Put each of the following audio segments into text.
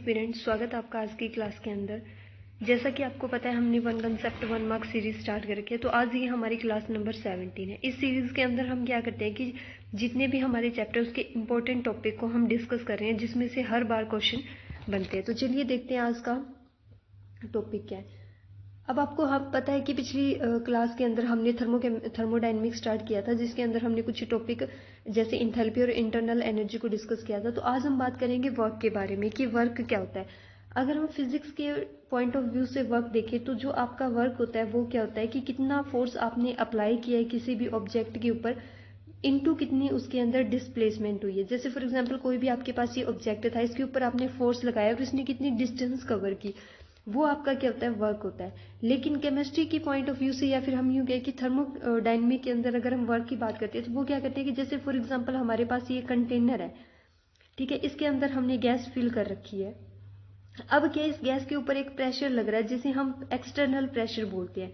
Aspirants, स्वागत है आपका आज की क्लास के अंदर। जैसा कि आपको पता है हमने one concept one mark series start कर रखी है, तो आज ये हमारी क्लास नंबर 17 है। इस सीरीज के अंदर हम क्या करते हैं कि जितने भी हमारे चैप्टर उसके इंपॉर्टेंट टॉपिक को हम डिस्कस कर रहे हैं, जिसमें से हर बार क्वेश्चन बनते हैं। तो चलिए देखते हैं आज का टॉपिक क्या है। अब आपको पता है कि पिछली क्लास के अंदर हमने थर्मोडायनेमिक्स स्टार्ट किया था, जिसके अंदर हमने कुछ टॉपिक जैसे इंथैल्पी और इंटरनल एनर्जी को डिस्कस किया था। तो आज हम बात करेंगे वर्क के बारे में कि वर्क क्या होता है। अगर हम फिजिक्स के पॉइंट ऑफ व्यू से वर्क देखें तो जो आपका वर्क होता है वो क्या होता है कि कितना फोर्स आपने अप्लाई किया है किसी भी ऑब्जेक्ट के ऊपर, इनटू कितनी उसके अंदर डिस्प्लेसमेंट हुई है। जैसे फॉर एग्जांपल कोई भी आपके पास ये ऑब्जेक्ट था, इसके ऊपर आपने फोर्स लगाया और इसने कितनी डिस्टेंस कवर की, वो आपका क्या होता है, वर्क होता है। लेकिन केमिस्ट्री की पॉइंट ऑफ व्यू से या फिर हम यूँ कहें कि थर्मोडायनेमिक के अंदर अगर हम वर्क की बात करते हैं तो वो क्या करते हैं कि जैसे फॉर एग्जांपल हमारे पास ये कंटेनर है, ठीक है, इसके अंदर हमने गैस फिल कर रखी है। अब क्या इस गैस के ऊपर एक प्रेशर लग रहा है जिसे हम एक्सटर्नल प्रेशर बोलते हैं,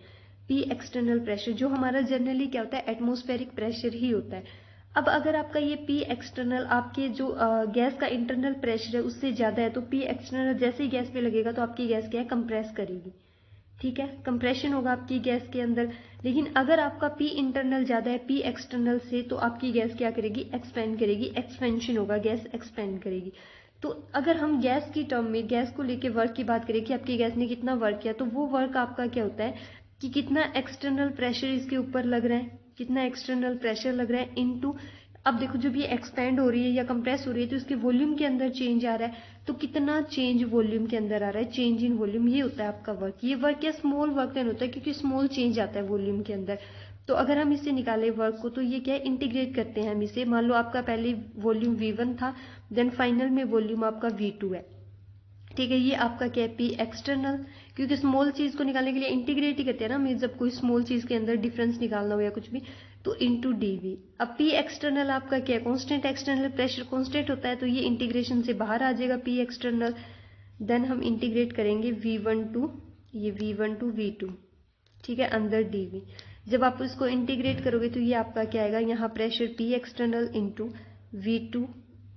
पी एक्सटर्नल प्रेशर, जो हमारा जनरली क्या होता है, एटमॉस्फेरिक प्रेशर ही होता है। अब अगर आपका ये पी एक्सटर्नल आपके जो गैस का इंटरनल प्रेशर है उससे ज़्यादा है, तो पी एक्सटर्नल जैसे ही गैस पे लगेगा तो आपकी गैस क्या है, कंप्रेस करेगी, ठीक है, कंप्रेशन होगा आपकी गैस के अंदर। लेकिन अगर आपका पी इंटरनल ज़्यादा है पी एक्सटर्नल से, तो आपकी गैस क्या करेगी, एक्सपेंड करेगी, एक्सपेंशन होगा, गैस एक्सपेंड करेगी। तो अगर हम गैस की टर्म में गैस को लेके वर्क की बात करें कि आपकी गैस ने कितना वर्क किया, तो वो वर्क आपका क्या होता है कि कितना एक्सटर्नल प्रेशर इसके ऊपर लग रहा है, कितना एक्सटर्नल प्रेशर लग रहा है इनटू, अब देखो जब ये एक्सपेंड हो रही है या कंप्रेस हो रही है तो इसके वॉल्यूम के अंदर चेंज आ रहा है, तो कितना चेंज वॉल्यूम के अंदर आ रहा है, चेंज इन वॉल्यूम, ये होता है आपका वर्क। ये वर्क या स्मॉल वर्क देन होता है क्योंकि स्मॉल चेंज आता है वॉल्यूम के अंदर। तो अगर हम इसे निकालें वर्क को, तो ये क्या है, इंटीग्रेट करते हैं हम इसे। मान लो आपका पहले वॉल्यूम V1 था, देन फाइनल में वॉल्यूम आपका V2 है, ठीक है। ये आपका क्या है, पी एक्सटर्नल, क्योंकि स्मॉल चीज को निकालने के लिए इंटीग्रेट ही करते हैं ना हम, जब कोई स्मॉल चीज के अंदर डिफरेंस निकालना हो या कुछ भी, तो इनटू डीवी। अब पी एक्सटर्नल आपका क्या है, कांस्टेंट एक्सटर्नल प्रेशर कांस्टेंट होता है, तो ये इंटीग्रेशन से बाहर आ जाएगा पी एक्सटर्नल। देन हम इंटीग्रेट करेंगे V1 टू ये V1 टू V2, ठीक है, अंदर डीवी। जब आप इसको इंटीग्रेट करोगे तो ये आपका क्या आएगा, यहाँ pressure P external into V2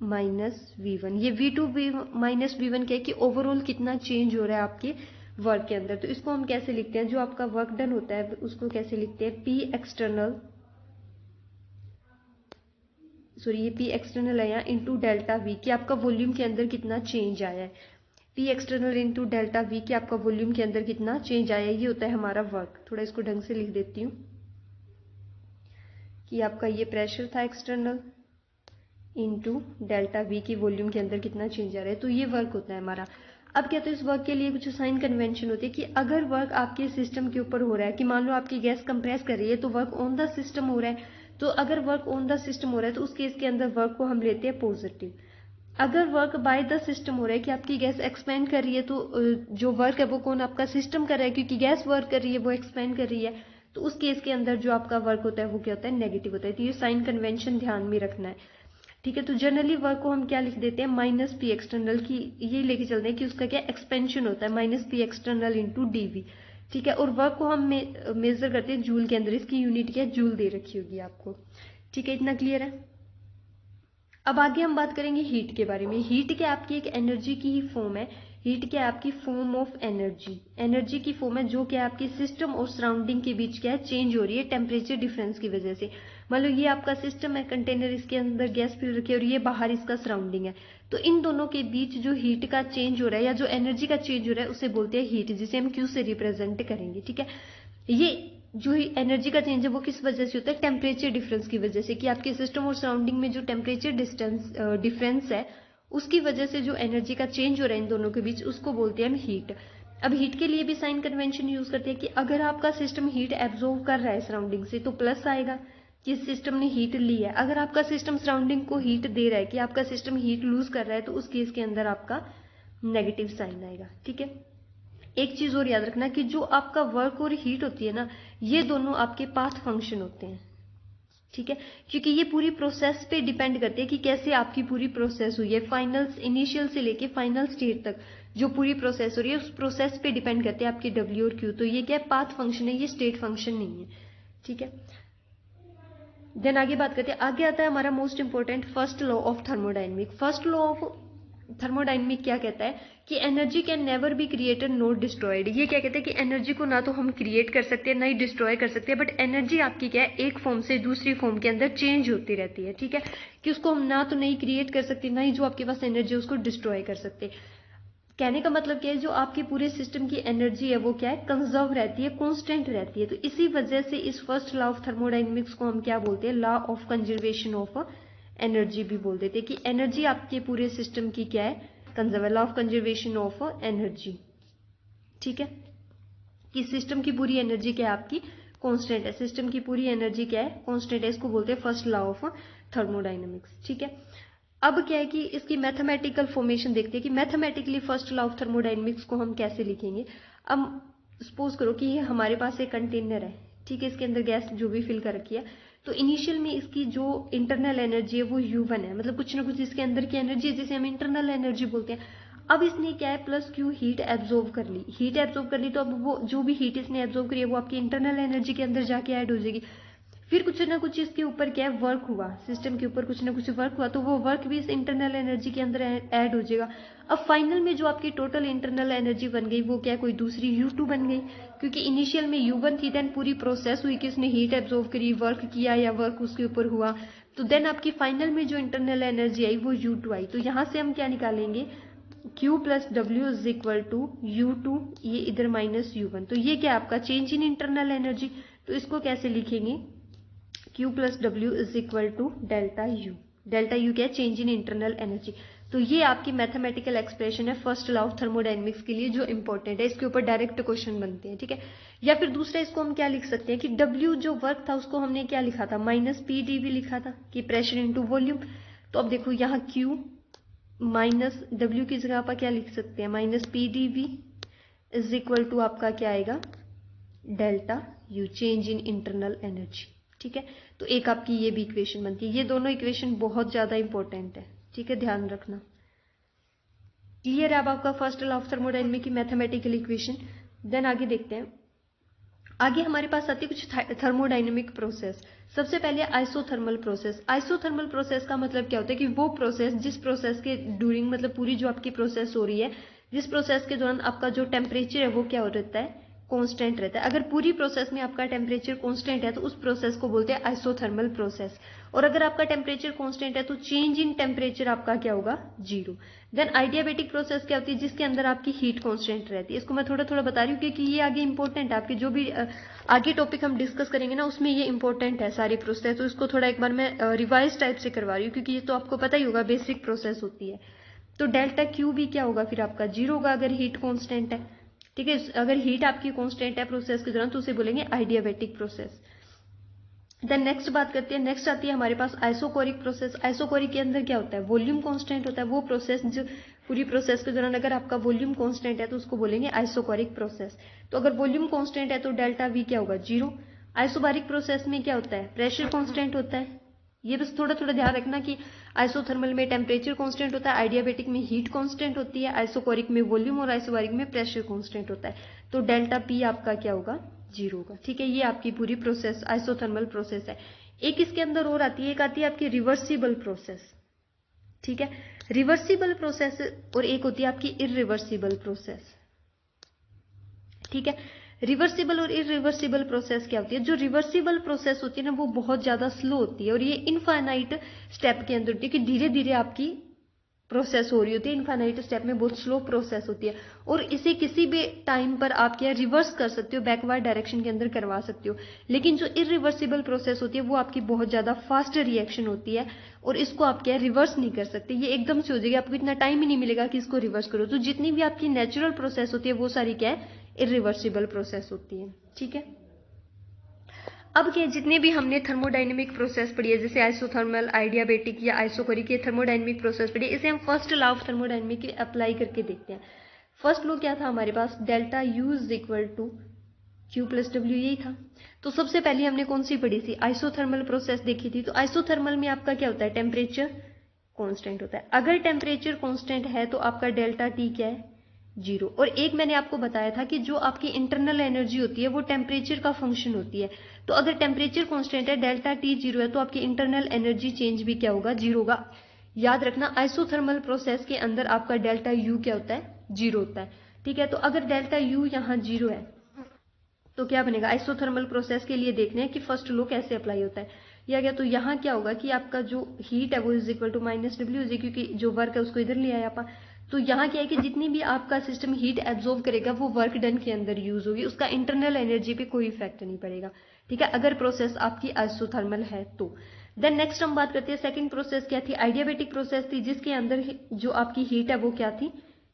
minus V1। ये V2 माइनस V1 क्या है कि ओवरऑल कितना चेंज हो रहा है आपके वर्क के अंदर। तो इसको हम कैसे लिखते हैं, जो आपका वर्क डन होता है उसको कैसे लिखते हैं, पी एक्सटर्नल, सॉरी ये पी एक्सटर्नल है यहाँ, इंटू डेल्टा वी, कि आपका वॉल्यूम के अंदर कितना चेंज आया है। P external into delta we, कि आपका वॉल्यूम के अंदर कितना चेंज आया है, ये होता है हमारा वर्क। थोड़ा इसको ढंग से लिख देती हूँ कि आपका ये प्रेशर था एक्सटर्नल इंटू डेल्टा वी की वॉल्यूम के अंदर कितना चेंज आ रहा है, तो ये वर्क होता है हमारा। अब क्या, तो इस वर्क के लिए कुछ साइन कन्वेंशन होती है कि अगर वर्क आपके सिस्टम के ऊपर हो रहा है, कि मान लो आपकी गैस कंप्रेस कर रही है तो वर्क ऑन द सिस्टम हो रहा है, तो अगर वर्क ऑन द सिस्टम हो रहा है तो उस केस के अंदर वर्क को हम लेते हैं पॉजिटिव। अगर वर्क बाय द सिस्टम हो रहा है कि आपकी गैस एक्सपेंड कर रही है, तो जो वर्क है वो कौन, आपका सिस्टम कर रहा है, क्योंकि गैस वर्क कर रही है, वो एक्सपेंड कर रही है, तो उस केस के अंदर जो आपका वर्क होता है वो क्या होता है, नेगेटिव होता है। तो ये साइन कन्वेंशन ध्यान में रखना है, ठीक है। तो जनरली वर्क को हम क्या लिख देते हैं, माइनस पी एक्सटर्नल, की ये लेके चलते हैं कि उसका क्या एक्सपेंशन होता है, minus P external into DV, ठीक है। और वर्क को हम मेजर करते हैं जूल के अंदर, इसकी यूनिट क्या है, जूल दे रखी होगी आपको, ठीक है, इतना क्लियर है। अब आगे हम बात करेंगे हीट के बारे में। हीट क्या आपकी एक एनर्जी की ही फॉर्म है, हीट क्या है आपकी फॉर्म ऑफ एनर्जी, एनर्जी की फॉर्म है जो क्या है आपकी सिस्टम और सराउंडिंग के बीच क्या है, चेंज हो रही है टेम्परेचर डिफरेंस की वजह से। मान लो ये आपका सिस्टम है, कंटेनर, इसके अंदर गैस फिल रखी है और ये बाहर इसका सराउंडिंग है, तो इन दोनों के बीच जो हीट का चेंज हो रहा है या जो एनर्जी का चेंज हो रहा है उसे बोलते हैं हीट, जिसे हम क्यू से रिप्रेजेंट करेंगे, ठीक है। ये जो एनर्जी का चेंज है वो किस वजह से होता है, टेम्परेचर डिफरेंस की वजह से, कि आपके सिस्टम और सराउंडिंग में जो टेम्परेचर डिफरेंस है उसकी वजह से जो एनर्जी का चेंज हो रहा है इन दोनों के बीच, उसको बोलते हैं हम हीट। अब हीट के लिए भी साइन कन्वेंशन यूज करते हैं कि अगर आपका सिस्टम हीट एब्जॉर्व कर रहा है सराउंडिंग से तो प्लस आएगा कि सिस्टम ने हीट ली है। अगर आपका सिस्टम सराउंडिंग को हीट दे रहा है, कि आपका सिस्टम हीट लूज कर रहा है, तो उस केस के अंदर आपका नेगेटिव साइन आएगा, ठीक है। एक चीज और याद रखना कि जो आपका वर्क और हीट होती है ना, ये दोनों आपके पाथ फंक्शन होते हैं, ठीक है, क्योंकि ये पूरी प्रोसेस पे डिपेंड करते हैं कि कैसे आपकी पूरी प्रोसेस हुई है, फाइनल इनिशियल से लेके फाइनल स्टेट तक जो पूरी प्रोसेस हो रही है उस प्रोसेस पे डिपेंड करते हैं आपकी डब्ल्यू और क्यू। तो ये क्या है, पाथ फंक्शन है, ये स्टेट फंक्शन नहीं है, ठीक है। देन आगे बात करते हैं, आगे आता है हमारा most important first law of thermodynamic. First law of thermodynamic क्या कहता है कि energy can never be created not destroyed. ये क्या कहते हैं कि एनर्जी को ना तो हम क्रिएट कर सकते हैं ना ही डिस्ट्रॉय कर सकते हैं, बट एनर्जी आपकी क्या है एक फॉर्म से दूसरी फॉर्म के अंदर चेंज होती रहती है। ठीक है, कि उसको हम ना तो नहीं क्रिएट कर सकते ना ही जो आपके पास एनर्जी है उसको डिस्ट्रॉय कर सकते। कहने का मतलब क्या है, जो आपके पूरे सिस्टम की एनर्जी है वो क्या है, कंजर्व रहती है, कांस्टेंट रहती है। तो इसी वजह से इस फर्स्ट लॉ ऑफ थर्मोडायनेमिक्स को हम क्या बोलते हैं, law of conservation of energy भी बोल देते हैं, कि एनर्जी आपके पूरे सिस्टम की क्या है, कंजर्व है, law of conservation of energy. ठीक है, कि सिस्टम की पूरी एनर्जी क्या है आपकी कांस्टेंट है, सिस्टम की पूरी एनर्जी क्या है, कांस्टेंट है, इसको बोलते हैं फर्स्ट लॉ ऑफ थर्मोडायनेमिक्स। ठीक है, अब क्या है कि इसकी मैथमेटिकल फॉर्मेशन देखते हैं कि mathematically first law of thermodynamics को हम कैसे लिखेंगे। अब सपोज करो कि ये हमारे पास एक कंटेनर है, ठीक है, इसके अंदर गैस जो भी फिल कर रखी है, तो इनिशियल में इसकी जो इंटरनल एनर्जी है वो U1 है, मतलब कुछ ना कुछ इसके अंदर की एनर्जी है जिसे हम इंटरनल एनर्जी बोलते हैं। अब इसने क्या है प्लस Q हीट एब्जॉर्ब कर ली, हीट एब्जॉर्ब कर ली, तो अब वो जो भी हीट इसने एब्जॉर्ब करी है वो आपकी इंटरनल एनर्जी के अंदर जाके ऐड हो जाएगी। फिर कुछ ना कुछ इसके ऊपर क्या है वर्क हुआ, सिस्टम के ऊपर कुछ ना कुछ वर्क हुआ, तो वो वर्क भी इस इंटरनल एनर्जी के अंदर ऐड हो जाएगा। अब फाइनल में जो आपकी टोटल इंटरनल एनर्जी बन गई वो क्या है, कोई दूसरी U2 बन गई, क्योंकि इनिशियल में U1 थी, देन पूरी प्रोसेस हुई कि उसने हीट एब्जॉर्ब करी, वर्क किया या वर्क उसके ऊपर हुआ, तो देन आपकी फाइनल में जो इंटरनल एनर्जी आई वो U2 आई। तो यहाँ से हम क्या निकालेंगे, Q plus W is equal to U2, ये इधर माइनस U1, तो ये क्या आपका चेंज इन इंटरनल एनर्जी। तो इसको कैसे लिखेंगे, Q plus W is equal to delta U, delta U क्या है, चेंज इन इंटरनल एनर्जी। तो ये आपकी मैथमेटिकल एक्सप्रेशन है फर्स्ट लॉ ऑफ थर्मोडायनेमिक्स के लिए जो इंपॉर्टेंट है, इसके ऊपर डायरेक्ट क्वेश्चन बनते हैं। ठीक है, या फिर दूसरा इसको हम क्या लिख सकते हैं कि W जो वर्क था उसको हमने क्या लिखा था, माइनस PdV लिखा था, कि प्रेशर इंटू वॉल्यूम। तो अब देखो यहाँ Q माइनस W की जगह पर क्या लिख सकते हैं, minus PdV is equal to आपका क्या आएगा, delta U, change in internal energy. ठीक है, तो एक आपकी ये भी इक्वेशन बनती है। ये दोनों इक्वेशन बहुत ज्यादा इंपॉर्टेंट है, ठीक है, ध्यान रखना। क्लियर है अब आपका फर्स्ट लॉ ऑफ थर्मोडायनेमिक्स की मैथमेटिकल इक्वेशन। देन आगे देखते हैं, आगे हमारे पास आती है कुछ थर्मोडायनेमिक प्रोसेस। सबसे पहले आइसोथर्मल प्रोसेस। आइसोथर्मल प्रोसेस का मतलब क्या होता है कि वो प्रोसेस जिस प्रोसेस के ड्यूरिंग, मतलब पूरी जो आपकी प्रोसेस हो रही है, जिस प्रोसेस के दौरान आपका जो टेम्परेचर है वो क्या हो रहता है, कांस्टेंट रहता है। अगर पूरी प्रोसेस में आपका टेम्परेचर कांस्टेंट है तो उस प्रोसेस को बोलते हैं आइसोथर्मल प्रोसेस। और अगर आपका टेम्परेचर कांस्टेंट है तो चेंज इन टेम्परेचर आपका क्या होगा, 0। देन आइडियाबैटिक प्रोसेस क्या होती है, जिसके अंदर आपकी हीट कांस्टेंट रहती है। इसको मैं थोड़ा थोड़ा बता रही हूँ क्योंकि ये आगे इंपॉर्टेंट है, आपके जो भी आगे टॉपिक हम डिस्कस करेंगे ना उसमें ये इंपॉर्टेंट है सारी प्रोसेस, तो इसको थोड़ा एक बार मैं रिवाइज टाइप से करवा रही हूँ क्योंकि ये तो आपको पता ही होगा बेसिक प्रोसेस होती है। तो डेल्टा Q भी क्या होगा फिर आपका 0 होगा अगर हीट कांस्टेंट है। ठीक है, अगर हीट आपकी कांस्टेंट है प्रोसेस के दौरान तो उसे बोलेंगे आइडियाबैटिक प्रोसेस। देन नेक्स्ट बात करते हैं, नेक्स्ट आती है हमारे पास आइसोकोरिक प्रोसेस। आइसोकोरिक के अंदर क्या होता है, वॉल्यूम कांस्टेंट होता है। वो प्रोसेस जो पूरी प्रोसेस के दौरान अगर आपका वॉल्यूम कांस्टेंट है तो उसको बोलेंगे आइसोकोरिक प्रोसेस। तो अगर वॉल्यूम कांस्टेंट है तो डेल्टा V क्या होगा, 0। आइसोबारिक प्रोसेस में क्या होता है, प्रेशर कांस्टेंट होता है। ये बस थोड़ा थोड़ा ध्यान रखना कि आइसोथर्मल में टेम्परेचर कांस्टेंट होता है, आइडियाबैटिक में हीट कांस्टेंट होती है, आइसोकोरिक में वॉल्यूम और आइसोबारिक में प्रेशर कांस्टेंट होता है। तो डेल्टा P आपका क्या होगा, 0 होगा। ठीक है, ये आपकी पूरी प्रोसेस आइसोथर्मल प्रोसेस है। एक इसके अंदर और आती है, एक आती है आपकी रिवर्सिबल प्रोसेस। ठीक है, रिवर्सिबल प्रोसेस और एक होती है आपकी इरिवर्सिबल प्रोसेस। ठीक है, रिवर्सिबल और इरिवर्सिबल प्रोसेस क्या होती है, जो रिवर्सिबल प्रोसेस होती है ना वो बहुत ज्यादा स्लो होती है और ये इनफाइनाइट स्टेप के अंदर होती है कि धीरे धीरे आपकी प्रोसेस हो रही होती है, इनफाइनाइट स्टेप में बहुत स्लो प्रोसेस होती है और इसे किसी भी टाइम पर आप क्या रिवर्स कर सकते हो, बैकवर्ड डायरेक्शन के अंदर करवा सकते हो। लेकिन जो इरिवर्सिबल प्रोसेस होती है वो आपकी बहुत ज्यादा फास्ट रिएक्शन होती है और इसको आप क्या रिवर्स नहीं कर सकते, ये एकदम से हो जाएगी, आपको इतना टाइम ही नहीं मिलेगा कि इसको रिवर्स करो। तो जितनी भी आपकी नेचुरल प्रोसेस होती है वो सारी क्या है, इरिवर्सिबल प्रोसेस होती है। ठीक है, अब क्या जितने भी हमने थर्मोडायनेमिक प्रोसेस पढ़ी है, जैसे आइसोथर्मल, आइडियाबैटिक या आइसोकोरिक, ये थर्मोडायनेमिक प्रोसेस पढ़ी है, इसे हम first law of thermodynamic apply करके देखते हैं। फर्स्ट लॉ क्या था हमारे पास, delta U is equal to Q plus W, यही था। तो सबसे पहले हमने कौन सी पढ़ी थी, आइसोथर्मल प्रोसेस देखी थी। तो आइसोथर्मल में आपका क्या होता है, टेम्परेचर कांस्टेंट होता है। अगर टेम्परेचर कांस्टेंट है तो आपका डेल्टा T क्या है, 0। और एक मैंने आपको बताया था कि जो आपकी इंटरनल एनर्जी होती है वो टेम्परेचर का फंक्शन होती है। तो अगर टेम्परेचर कांस्टेंट है, डेल्टा T 0 है, तो आपकी इंटरनल एनर्जी चेंज भी क्या होगा, 0 होगा। याद रखना आइसोथर्मल प्रोसेस के अंदर आपका डेल्टा यू क्या होता है, 0 होता है। ठीक है, तो अगर डेल्टा यू यहाँ 0 है तो क्या बनेगा, आइसोथर्मल प्रोसेस के लिए देखने हैं कि फर्स्ट लॉ कैसे अप्लाई होता है। या क्या, तो यहाँ क्या होगा कि आपका जो हीट है वो is equal to minus W, क्योंकि जो वर्क है उसको इधर ले आया अपन। तो यहाँ क्या है कि जितनी भी आपका सिस्टम हीट एब्जॉर्व करेगा वो वर्क डन के अंदर यूज होगी, उसका इंटरनल एनर्जी पे कोई इफेक्ट नहीं पड़ेगा। ठीक है, अगर प्रोसेस आपकी आइसोथर्मल है तो। देन नेक्स्ट हम बात करते हैं, सेकंड प्रोसेस क्या थी, आइडियाबैटिक प्रोसेस थी, जिसके अंदर जो आपकी हीट है वो क्या थी,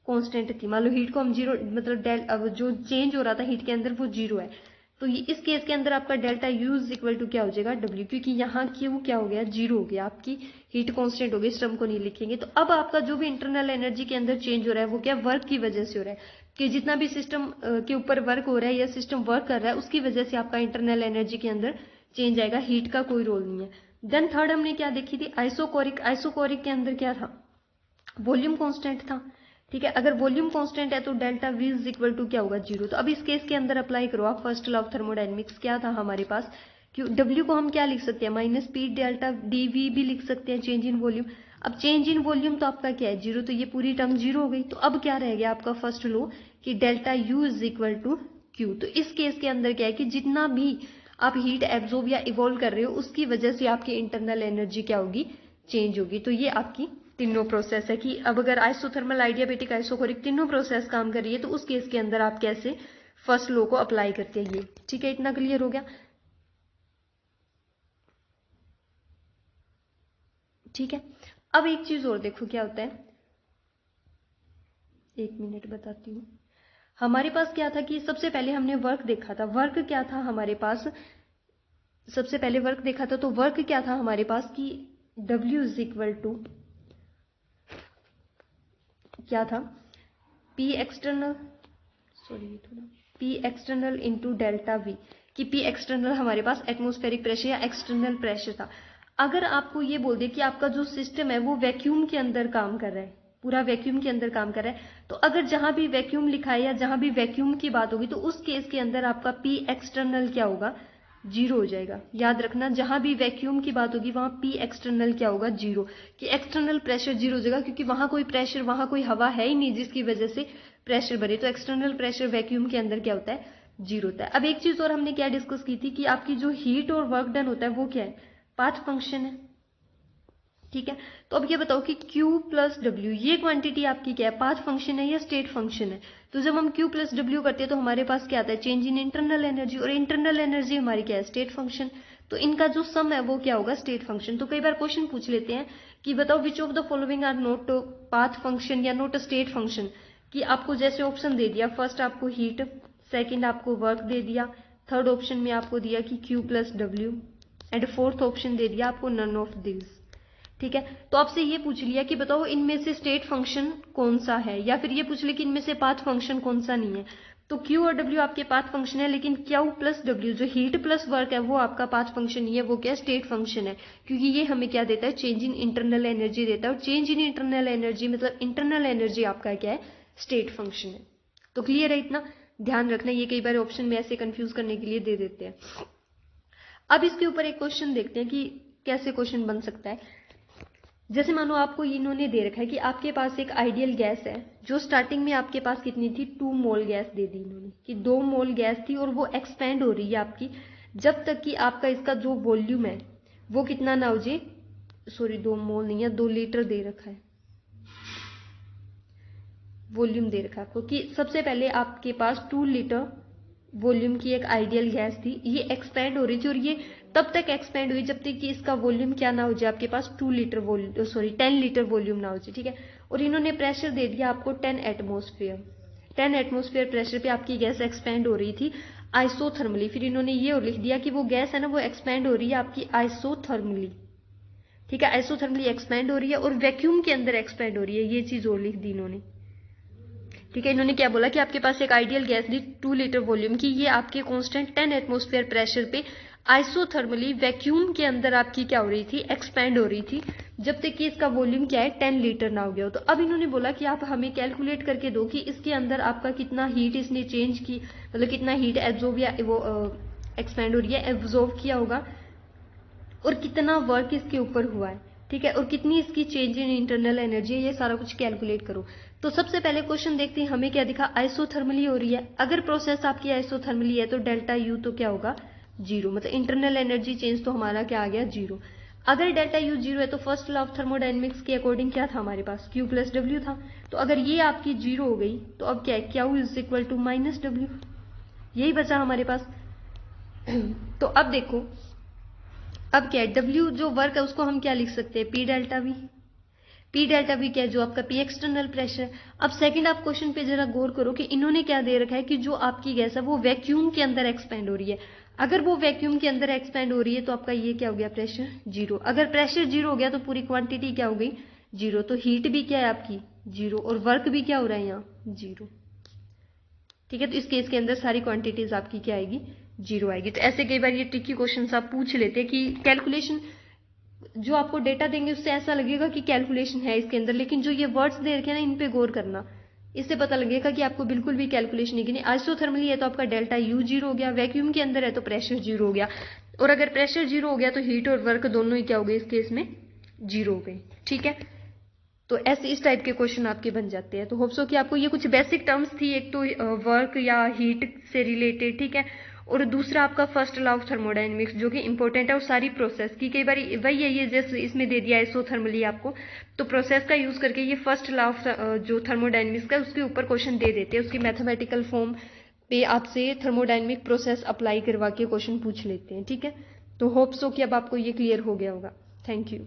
कांस्टेंट थी। मान लो हीट को हम 0 मतलब अब जो चेंज हो रहा था हीट के अंदर वो 0 है, तो इस केस के अंदर आपका delta U is equal to क्या हो जाएगा, डब्ल्यू, क्योंकि यहाँ क्यू क्या हो गया, 0 हो गया, आपकी हीट कांस्टेंट हो गई, इस टर्म को नहीं लिखेंगे। तो अब आपका जो भी इंटरनल एनर्जी के अंदर चेंज हो रहा है वो क्या, वर्क की वजह से हो रहा है, कि जितना भी सिस्टम के ऊपर वर्क हो रहा है या सिस्टम वर्क कर रहा है उसकी वजह से आपका इंटरनल एनर्जी के अंदर चेंज आएगा, हीट का कोई रोल नहीं है। देन थर्ड हमने क्या देखी थी, आइसोकोरिक। आइसोकोरिक के अंदर क्या था, वॉल्यूम कांस्टेंट था। ठीक है, अगर वॉल्यूम कांस्टेंट है तो delta V is equal to क्या होगा, 0। तो अब इस केस के अंदर अप्लाई करो आप फर्स्ट लॉ ऑफ थर्मोडायनेमिक्स। क्या था हमारे पास, क्यों डब्ल्यू को हम क्या लिख सकते हैं, minus P delta D V भी लिख सकते हैं, चेंज इन वॉल्यूम। अब चेंज इन वॉल्यूम तो आपका क्या है, 0, तो ये पूरी टर्म 0 हो गई। तो अब क्या रह गया आपका फर्स्ट लॉ कि delta U is equal to Q. तो इस केस के अंदर क्या है कि जितना भी आप हीट एब्जॉर्ब या इवॉल्व कर रहे हो उसकी वजह से आपकी इंटरनल एनर्जी क्या होगी, चेंज होगी। तो ये आपकी तीनों प्रोसेस है कि अब अगर आइसोथर्मल, आइडियाबैटिक, आइसोकोरिक तीनों प्रोसेस काम कर रही है तो उस केस के अंदर आप कैसे फर्स्ट लॉ को अप्लाई करते हैं ये। ठीक है, इतना क्लियर हो गया। ठीक है, अब एक चीज और देखो क्या होता है, एक मिनट बताती हूँ। हमारे पास क्या था कि सबसे पहले हमने वर्क देखा था, वर्क क्या था हमारे पास, सबसे पहले वर्क देखा था, तो वर्क क्या था हमारे पास कि W इज इक्वल टू क्या था, P एक्सटर्नल, सॉरी थोड़ा, P external into delta V, कि P एक्सटर्नल हमारे पास एटमॉस्फेरिक प्रेशर या एक्सटर्नल प्रेशर था। अगर आपको ये बोल दे कि आपका जो सिस्टम है वो वैक्यूम के अंदर काम कर रहा है, पूरा वैक्यूम के अंदर काम कर रहा है, तो अगर जहां भी वैक्यूम लिखा है या जहां भी वैक्यूम की बात होगी तो उस केस के अंदर आपका P एक्सटर्नल क्या होगा, 0 हो जाएगा। याद रखना, जहां भी वैक्यूम की बात होगी वहां P एक्सटर्नल क्या होगा, 0, कि एक्सटर्नल प्रेशर 0 हो जाएगा, क्योंकि वहां कोई प्रेशर, वहां कोई हवा है ही नहीं जिसकी वजह से प्रेशर बढ़े। तो एक्सटर्नल प्रेशर वैक्यूम के अंदर क्या होता है, 0 होता है। अब एक चीज और हमने क्या डिस्कस की थी कि आपकी जो हीट और वर्क डन होता है वो क्या है, पाथ फंक्शन है। ठीक है, तो अब ये बताओ कि Q प्लस डब्ल्यू ये क्वांटिटी आपकी क्या है, पाथ फंक्शन है या स्टेट फंक्शन है। तो जब हम Q प्लस डब्ल्यू करते हैं तो हमारे पास क्या आता है, चेंज इन इंटरनल एनर्जी, और इंटरनल एनर्जी हमारी क्या है, स्टेट फंक्शन। तो इनका जो सम है वो क्या होगा, स्टेट फंक्शन। तो कई बार क्वेश्चन पूछ लेते हैं कि बताओ which of the following are not path function या नॉट स्टेट फंक्शन, कि आपको जैसे ऑप्शन दे दिया, फर्स्ट आपको हीट, सेकेंड आपको वर्क दे दिया, थर्ड ऑप्शन में आपको दिया कि Q plus W, and fourth option दे दिया आपको नन ऑफ दिस। ठीक है, तो आपसे ये पूछ लिया कि बताओ इनमें से स्टेट फंक्शन कौन सा है, या फिर ये पूछ लिया कि इनमें से पाथ फंक्शन कौन सा नहीं है। तो Q और W आपके पाथ फंक्शन है, लेकिन Q प्लस W जो हीट प्लस वर्क है वो आपका पाथ फंक्शन नहीं है, वो क्या स्टेट फंक्शन है, क्योंकि ये हमें क्या देता है, चेंज इन इंटरनल एनर्जी देता है, और चेंज इन इंटरनल एनर्जी मतलब इंटरनल एनर्जी आपका क्या है, स्टेट फंक्शन है। तो क्लियर है, इतना ध्यान रखना, ये कई बार ऑप्शन में ऐसे कंफ्यूज करने के लिए दे देते हैं। अब इसके ऊपर एक क्वेश्चन देखते हैं कि कैसे क्वेश्चन बन सकता है। जैसे मानो आपको इन्होंने दे रखा है कि आपके पास एक आइडियल गैस है जो स्टार्टिंग में आपके पास कितनी थी, 2 मोल गैस दे दी इन्होंने, कि 2 मोल गैस थी और वो एक्सपेंड हो रही है आपकी जब तक कि आपका इसका जो वॉल्यूम है वो कितना ना हो जाए, सॉरी 2 मोल नहीं है, 2 लीटर दे रखा है, वॉल्यूम दे रखा है आपको, कि सबसे पहले आपके पास 2 लीटर वॉल्यूम की एक आइडियल गैस थी, ये एक्सपेंड हो रही थी, और ये तब तक एक्सपेंड हुई जब तक कि इसका वॉल्यूम क्या ना हो जाए, आपके पास 2 litre volume, sorry 10 litre volume ना हो जाए। ठीक है, और इन्होंने प्रेशर दे दिया आपको 10 एटमोस्फेयर, 10 एटमोस्फेयर प्रेशर पे आपकी गैस एक्सपेंड हो रही थी आइसोथर्मली। फिर इन्होंने ये और लिख दिया कि वो गैस है ना वो एक्सपेंड हो रही है आपकी आइसोथर्मली। ठीक है, आइसोथर्मली एक्सपेंड हो रही है और वैक्यूम के अंदर एक्सपेंड हो रही है, ये चीज और लिख दी इन्होंने। ठीक है, इन्होंने क्या बोला कि आपके पास एक आइडियल गैस दी 2 लीटर वॉल्यूम की, ये आपके कांस्टेंट 10 एटमॉस्फेयर प्रेशर पे आइसोथर्मली वैक्यूम के अंदर आपकी क्या हो रही थी, एक्सपेंड हो रही थी, जब तक कि इसका वॉल्यूम क्या है 10 लीटर ना हो गया हो। तो अब इन्होंने बोला कि आप हमें कैलकुलेट करके दो कि इसके अंदर आपका कितना हीट इसने चेंज की, मतलब कितना हीट एब्जॉर्ब या वो एक्सपेंड हो रही है, एब्जॉर्ब किया होगा, और कितना वर्क इसके ऊपर हुआ है। ठीक है, और कितनी इसकी चेंज इन इंटरनल एनर्जी है, ये सारा कुछ कैलकुलेट करो। तो सबसे पहले क्वेश्चन देखते हैं, हमें क्या दिखा, आइसोथर्मली हो रही है। अगर प्रोसेस आपकी आइसोथर्मली है तो डेल्टा यू तो क्या होगा, जीरो, मतलब इंटरनल एनर्जी चेंज तो हमारा क्या आ गया, जीरो। अगर डेल्टा यू जीरो है तो फर्स्ट लॉ ऑफ थर्मोडायनेमिक्स के अकॉर्डिंग क्या था हमारे पास, क्यू प्लस डब्ल्यू था। तो अगर ये आपकी जीरो हो गई तो अब क्या है, Q is equal to minus W, यही बचा हमारे पास। तो अब देखो, अब क्या है, डब्ल्यू जो वर्क है उसको हम क्या लिख सकते हैं, P delta we. P delta we क्या है, जो आपका पी एक्सटर्नल प्रेशर। अब सेकंड आप क्वेश्चन पे जरा गौर करो कि इन्होंने क्या दे रखा है कि जो आपकी गैस है वो वैक्यूम के अंदर एक्सपेंड हो रही है। अगर वो वैक्यूम के अंदर एक्सपेंड हो रही है तो आपका ये क्या हो गया, प्रेशर जीरो। अगर प्रेशर जीरो हो गया तो पूरी क्वांटिटी क्या हो गई, जीरो। तो हीट भी क्या है आपकी जीरो, और वर्क भी क्या हो रहा है यहाँ, जीरो। ठीक है, तो इस केस के अंदर सारी क्वांटिटीज आपकी क्या आएगी, जीरो आएगी। तो ऐसे कई बार ये ट्रिकी क्वेश्चन आप पूछ लेते हैं कि कैलकुलेशन, जो आपको डेटा देंगे उससे ऐसा लगेगा कि कैलकुलेशन है इसके अंदर, लेकिन जो ये वर्ड्स दे रखे हैं ना, इन पे गौर करना, इससे पता लगेगा कि आपको बिल्कुल भी कैलकुलेशन नहीं करनी। आइसोथर्मली है तो आपका डेल्टा यू जीरो हो गया, वैक्यूम के अंदर है तो प्रेशर जीरो हो गया, और अगर प्रेशर जीरो हो गया तो हीट और वर्क दोनों ही क्या हो गए इस केस में, जीरो हो गए। ठीक है, तो ऐसे इस टाइप के क्वेश्चन आपके बन जाते हैं। तो होप सो कि आपको ये कुछ बेसिक टर्म्स थी, एक तो वर्क या हीट से रिलेटेड, ठीक है, और दूसरा आपका फर्स्ट लॉ ऑफ थर्मोडायनेमिक्स जो कि इंपॉर्टेंट है, और सारी प्रोसेस की, कई बार वही है ये जैसे इसमें दे दिया आइसोथर्मली आपको, तो प्रोसेस का यूज करके ये फर्स्ट लॉ ऑफ जो थर्मोडायनेमिक्स का उसके ऊपर क्वेश्चन दे देते हैं, उसकी मैथमेटिकल फॉर्म पे आपसे थर्मोडायनेमिक प्रोसेस अप्लाई करवा के क्वेश्चन पूछ लेते हैं। ठीक है, तो होप सो कि अब आपको ये क्लियर हो गया होगा। Thank you.